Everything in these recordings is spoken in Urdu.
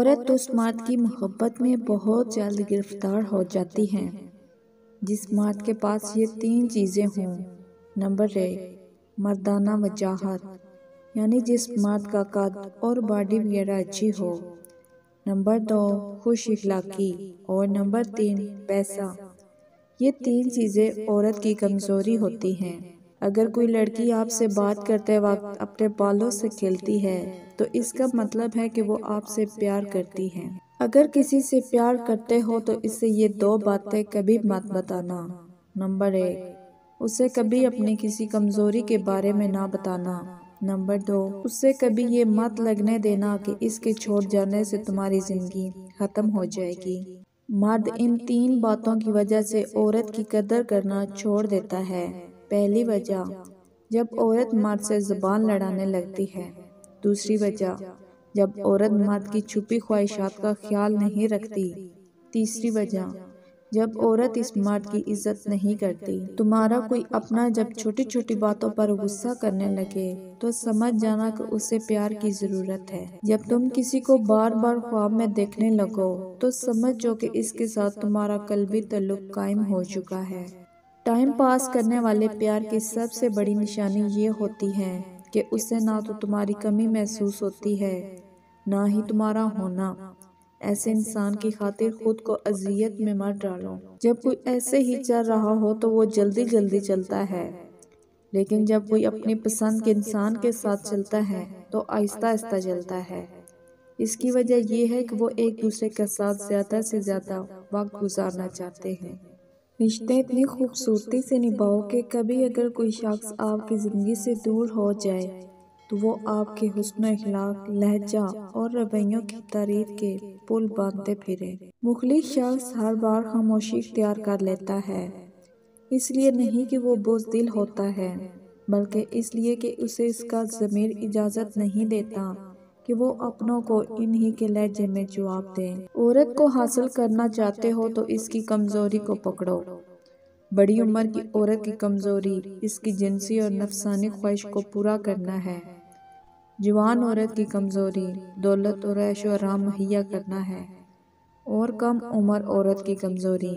عورت اس مرد کی محبت میں بہت جلد گرفتار ہو جاتی ہے جس مرد کے پاس یہ 3 چیزیں ہوں۔ نمبر 1، مردانہ وجاہت، یعنی جس مرد کا قد اور باڈی وغیرہ اچھی ہو۔ نمبر 2، خوش اخلاقی، اور نمبر 3، پیسہ۔ یہ 3 چیزیں عورت کی کمزوری ہوتی ہیں۔ اگر کوئی لڑکی آپ سے بات کرتے وقت اپنے بالوں سے کھیلتی ہے تو اس کا مطلب ہے کہ وہ آپ سے پیار کرتی ہے۔ اگر کسی سے پیار کرتے ہو تو اس سے یہ 2 باتیں کبھی مت بتانا۔ نمبر 1، اسے کبھی اپنی کسی کمزوری کے بارے میں نہ بتانا۔ نمبر 2، اسے کبھی یہ مت لگنے دینا کہ اس کے چھوڑ جانے سے تمہاری زندگی ختم ہو جائے گی۔ مرد ان 3 باتوں کی وجہ سے عورت کی قدر کرنا چھوڑ دیتا ہے۔ پہلی وجہ، جب عورت مرد سے زبان لڑانے لگتی ہے۔ دوسری وجہ، جب عورت مرد کی چھپی خواہشات کا خیال نہیں رکھتی۔ تیسری وجہ، جب عورت اس مرد کی عزت نہیں کرتی۔ تمہارا کوئی اپنا جب چھوٹی چھوٹی باتوں پر غصہ کرنے لگے تو سمجھ جانا کہ اسے پیار کی ضرورت ہے۔ جب تم کسی کو بار بار خواب میں دیکھنے لگو تو سمجھو کہ اس کے ساتھ تمہارا قلبی تعلق قائم ہو چکا ہے۔ ٹائم پاس کرنے والے پیار کی سب سے بڑی نشانی یہ ہوتی ہے کہ اسے نہ تو تمہاری کمی محسوس ہوتی ہے نہ ہی تمہارا ہونا۔ ایسے انسان کی خاطر خود کو اذیت میں مت ڈالو۔ جب کوئی ایسے ہی چل رہا ہو تو وہ جلدی جلدی چلتا ہے، لیکن جب کوئی اپنی پسند کے انسان کے ساتھ چلتا ہے تو آہستہ آہستہ چلتا ہے۔ اس کی وجہ یہ ہے کہ وہ ایک دوسرے کے ساتھ زیادہ سے زیادہ وقت گزارنا چاہتے ہیں۔ رشتے اتنی خوبصورتی سے نبھاؤ کہ کبھی اگر کوئی شخص آپ کی زندگی سے دور ہو جائے تو وہ آپ کے حسن و اخلاق، لہجہ اور رویوں کی تعریف کے پل باندھتے پھرے۔ مخلص شخص ہر بار خاموشی اختیار کر لیتا ہے، اس لیے نہیں کہ وہ بزدل ہوتا ہے، بلکہ اس لیے کہ اسے اس کا ضمیر اجازت نہیں دیتا کہ وہ اپنوں کو انہی کے لہجے میں جواب دے۔ عورت کو حاصل کرنا چاہتے ہو تو اس کی کمزوری کو پکڑو۔ بڑی عمر کی عورت کی کمزوری اس کی جنسی اور نفسانی خواہش کو پورا کرنا ہے۔ جوان عورت کی کمزوری دولت اور عیش و آرام مہیا کرنا ہے، اور کم عمر عورت کی کمزوری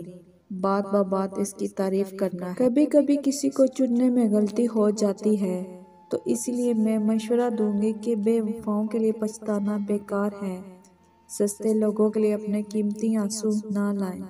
بات بات اس کی تعریف کرنا ہے۔ کبھی کبھی کسی کو چننے میں غلطی ہو جاتی ہے تو اس لیے میں مشورہ دوں گی کہ بے وفاؤں کے لیے پچھتانا بیکار ہے۔ سستے لوگوں کے لیے اپنے قیمتی آنسو نہ لائیں۔